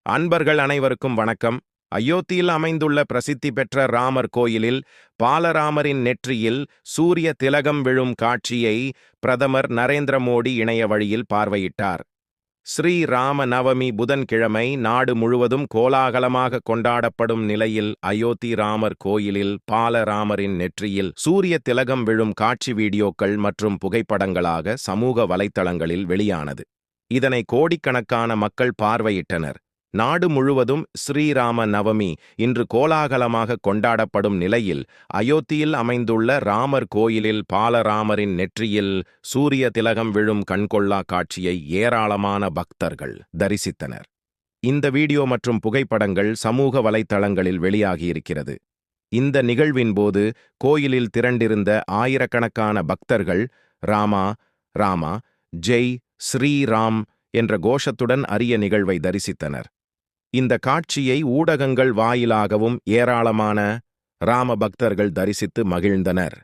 அன்பர்கள் அனைவருக்கும் வணக்கம். அயோத்தியில் அமைந்துள்ள பிரசித்தி பெற்ற ராமர் கோயிலில் பாலராமரின் நெற்றியில் சூரிய திலகம் விழும் காட்சியை பிரதமர் நரேந்திர மோடி இணைய வழியில் பார்வையிட்டார். ஸ்ரீ ராம நவமி புதன்கிழமை நாடு முழுவதும் கோலாகலமாக கொண்டாடப்படும் நிலையில் அயோத்தி ராமர் கோயிலில் பாலராமரின் நெற்றியில் சூரிய திலகம் விழும் காட்சி வீடியோக்கள் மற்றும் புகைப்படங்களாக சமூக வலைத்தளங்களில் வெளியானது. இதனை கோடிக்கணக்கான மக்கள் பார்வையிட்டனர். நாடு முழுவதும் ஸ்ரீராம நவமி இன்று கோலாகலமாக கொண்டாடப்படும் நிலையில் அயோத்தியில் அமைந்துள்ள ராமர் கோயிலில் பாலராமரின் நெற்றியில் சூரிய திலகம் விழும் கண்கொள்ளா காட்சியை ஏராளமான பக்தர்கள் தரிசித்தனர். இந்த வீடியோ மற்றும் புகைப்படங்கள் சமூக வலைத்தளங்களில் வெளியாகியிருக்கிறது. இந்த நிகழ்வின் போது கோயிலில் திரண்டிருந்த ஆயிரக்கணக்கான பக்தர்கள் ராமா ராமா ஜெய் ஸ்ரீராம் என்ற கோஷத்துடன் அரிய நிகழ்வை தரிசித்தனர். இந்த காட்சியை ஊடகங்கள் வாயிலாகவும் ஏராளமான ராம பக்தர்கள் தரிசித்து மகிழ்ந்தனர்.